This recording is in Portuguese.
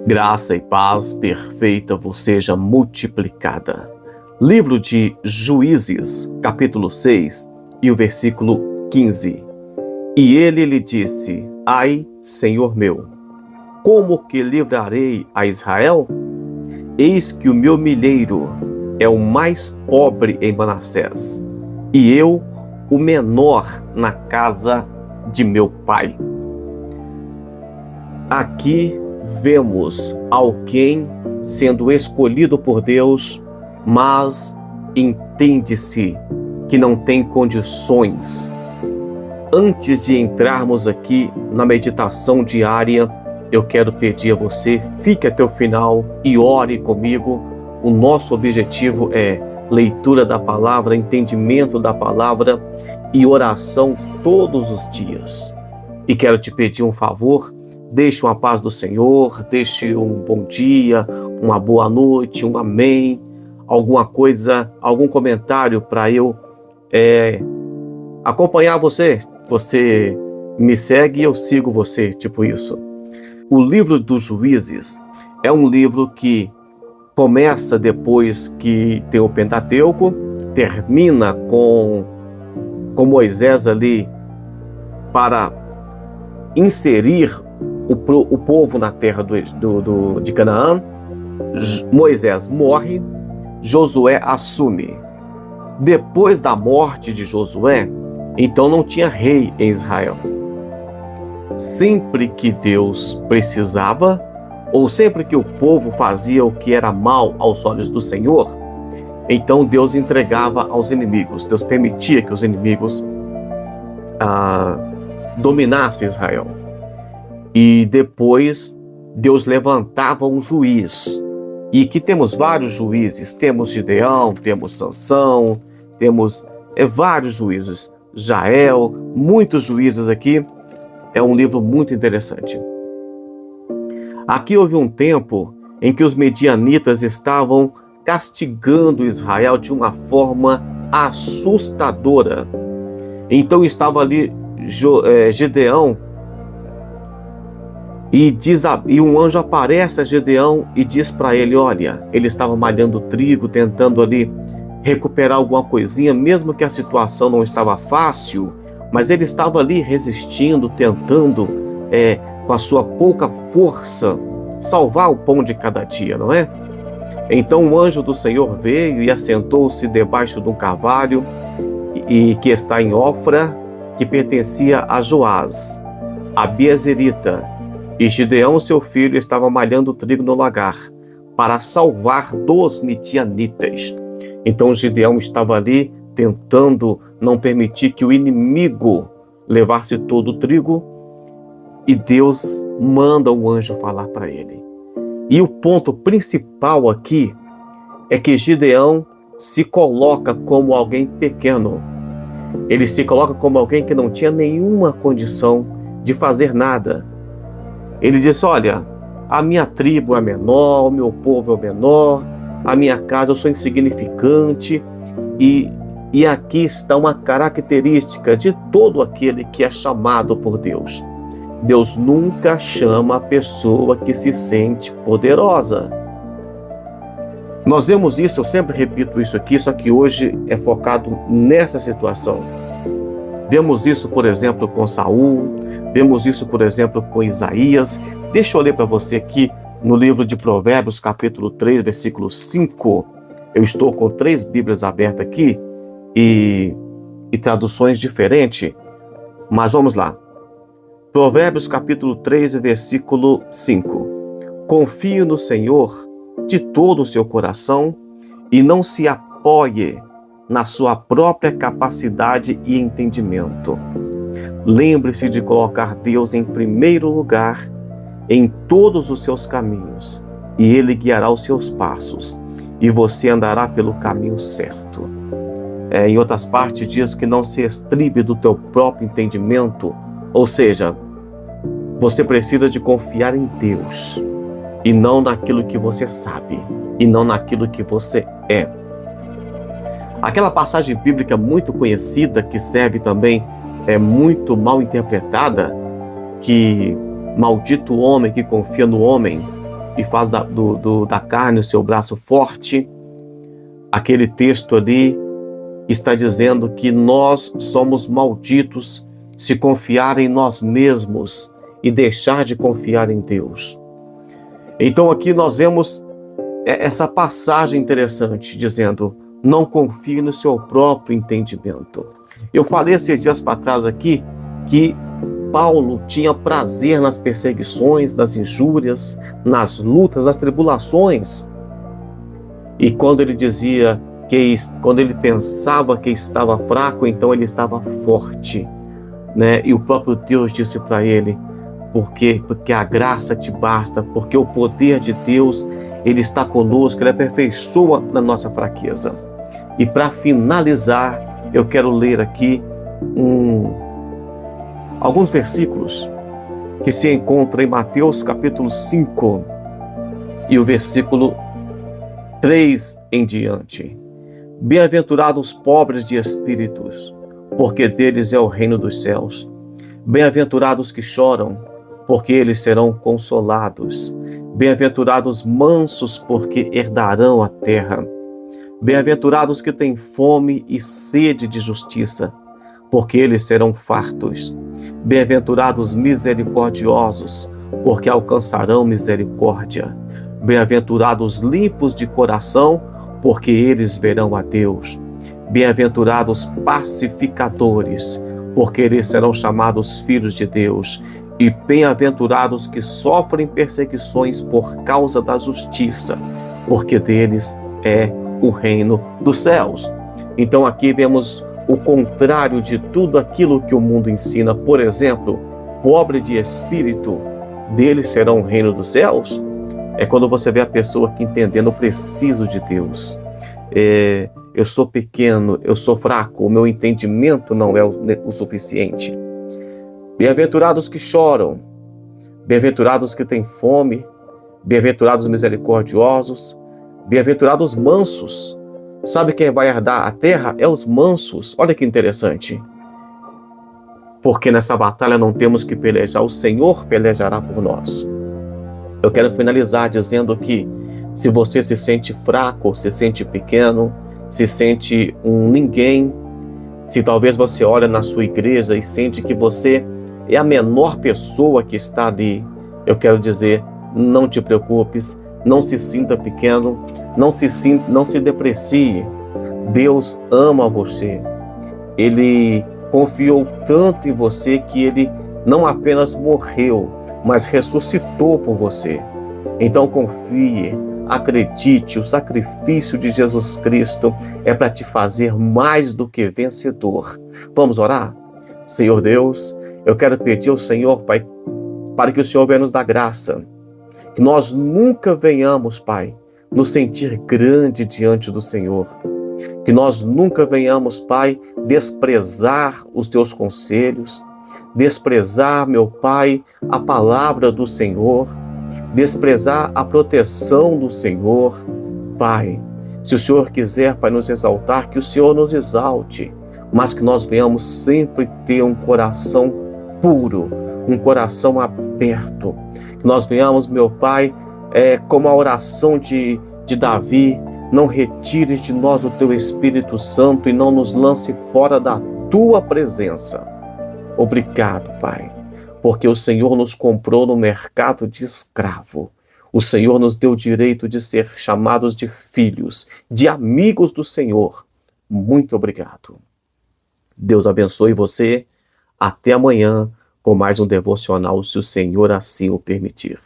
Graça e paz perfeita vos seja multiplicada. Livro de Juízes, capítulo 6, e o versículo 15. E ele lhe disse: Ai, Senhor meu, como que livrarei a Israel? Eis que o meu milheiro é o mais pobre em Manassés, e eu o menor na casa de meu pai. Aqui vemos alguém sendo escolhido por Deus, mas entende-se que não tem condições. Antes de entrarmos aqui na meditação diária, eu quero pedir a você, fique até o final e ore comigo. O nosso objetivo é leitura da palavra, entendimento da palavra e oração todos os dias. E quero te pedir um favor: deixe uma paz do Senhor, deixe um bom dia, uma boa noite, um amém, alguma coisa, algum comentário para eu acompanhar você. Você me segue e eu sigo você, tipo isso. O livro dos Juízes é um livro que começa depois que tem o Pentateuco, termina com Moisés ali para inserir o povo na terra de Canaã. Moisés morre, Josué assume. Depois da morte de Josué, então não tinha rei em Israel. Sempre que Deus precisava, ou sempre que o povo fazia o que era mal aos olhos do Senhor, então Deus entregava aos inimigos. Deus permitia que os inimigos dominassem Israel. E depois Deus levantava um juiz. E aqui temos vários juízes. Temos Gideão, temos Sansão, temos vários juízes. Jael, muitos juízes aqui. É um livro muito interessante. Aqui houve um tempo em que os medianitas estavam castigando Israel de uma forma assustadora. Então estava ali Gideão, e um anjo aparece a Gideão e diz para ele: olha, ele estava malhando trigo, tentando ali recuperar alguma coisinha, mesmo que a situação não estava fácil, mas ele estava ali resistindo, tentando, com a sua pouca força, salvar o pão de cada dia, não é? Então o anjo do Senhor veio e assentou-se debaixo de um carvalho e que está em Ofra, que pertencia a Joás, a Biezerita. E Gideão, seu filho, estava malhando trigo no lagar para salvar dos midianitas. Então Gideão estava ali tentando não permitir que o inimigo levasse todo o trigo, e Deus manda o anjo falar para ele. E o ponto principal aqui é que Gideão se coloca como alguém pequeno. Ele se coloca como alguém que não tinha nenhuma condição de fazer nada. Ele disse: olha, a minha tribo é menor, o meu povo é o menor, a minha casa eu sou insignificante, e aqui está uma característica de todo aquele que é chamado por Deus. Deus nunca chama a pessoa que se sente poderosa. Nós vemos isso, eu sempre repito isso aqui, só que hoje é focado nessa situação. Vemos isso, por exemplo, com Saul, vemos isso, por exemplo, com Isaías. Deixa eu ler para você aqui no livro de Provérbios, capítulo 3, versículo 5. Eu estou com 3 Bíblias abertas aqui e traduções diferentes, mas vamos lá. Provérbios, capítulo 3, versículo 5. Confie no Senhor de todo o seu coração e não se apoie na sua própria capacidade e entendimento. Lembre-se de colocar Deus em primeiro lugar em todos os seus caminhos, e Ele guiará os seus passos, e você andará pelo caminho certo. Em outras partes diz que não se estribe do teu próprio entendimento, ou seja, você precisa de confiar em Deus, e não naquilo que você sabe, e não naquilo que você é. Aquela passagem bíblica muito conhecida, que serve também, muito mal interpretada, que maldito o homem que confia no homem, e faz da carne o seu braço forte. Aquele texto ali está dizendo que nós somos malditos se confiar em nós mesmos e deixar de confiar em Deus. Então aqui nós vemos essa passagem interessante, dizendo: não confie no seu próprio entendimento. Eu falei esses dias para trás aqui que Paulo tinha prazer nas perseguições, nas injúrias, nas lutas, nas tribulações. E quando ele dizia quando ele pensava que estava fraco, então ele estava forte, né? E o próprio Deus disse para ele: porque a graça te basta, porque o poder de Deus, ele está conosco, ele aperfeiçoa na nossa fraqueza. E para finalizar, eu quero ler aqui alguns versículos que se encontram em Mateus capítulo 5 e o versículo 3 em diante. Bem-aventurados os pobres de espíritos, porque deles é o reino dos céus. Bem-aventurados que choram, porque eles serão consolados. Bem-aventurados mansos, porque herdarão a terra. Bem-aventurados que têm fome e sede de justiça, porque eles serão fartos. Bem-aventurados misericordiosos, porque alcançarão misericórdia. Bem-aventurados limpos de coração, porque eles verão a Deus. Bem-aventurados pacificadores, porque eles serão chamados filhos de Deus. E bem-aventurados que sofrem perseguições por causa da justiça, porque deles é o reino dos céus. Então aqui vemos o contrário de tudo aquilo que o mundo ensina. Por exemplo, pobre de espírito, deles serão o reino dos céus. É quando você vê a pessoa que entendendo: eu preciso de Deus. Eu sou pequeno, eu sou fraco, o meu entendimento não é o suficiente. Bem-aventurados que choram, bem-aventurados que têm fome, bem-aventurados misericordiosos, bem-aventurados mansos. Sabe quem vai herdar a terra? É os mansos. Olha que interessante. Porque nessa batalha não temos que pelejar, o Senhor pelejará por nós. Eu quero finalizar dizendo que se você se sente fraco, se sente pequeno, se sente um ninguém, se talvez você olha na sua igreja e sente que você é a menor pessoa que está ali, eu quero dizer: não te preocupes, não se sinta pequeno, não se deprecie. Deus ama você. Ele confiou tanto em você que ele não apenas morreu, mas ressuscitou por você. Então confie, acredite, o sacrifício de Jesus Cristo é para te fazer mais do que vencedor. Vamos orar? Senhor Deus, eu quero pedir ao Senhor, Pai, para que o Senhor venha nos dar graça, que nós nunca venhamos, Pai, nos sentir grande diante do Senhor, que nós nunca venhamos, Pai, desprezar os teus conselhos, desprezar, meu Pai, a palavra do Senhor, desprezar a proteção do Senhor. Pai, se o Senhor quiser, Pai, nos exaltar, que o Senhor nos exalte, mas que nós venhamos sempre ter um coração puro, um coração aberto, que nós venhamos, meu Pai, como a oração de Davi: não retires de nós o teu Espírito Santo e não nos lance fora da tua presença. Obrigado, Pai, porque o Senhor nos comprou no mercado de escravo. O Senhor nos deu o direito de ser chamados de filhos, de amigos do Senhor. Muito obrigado. Deus abençoe você. Até amanhã com mais um devocional, se o Senhor assim o permitir.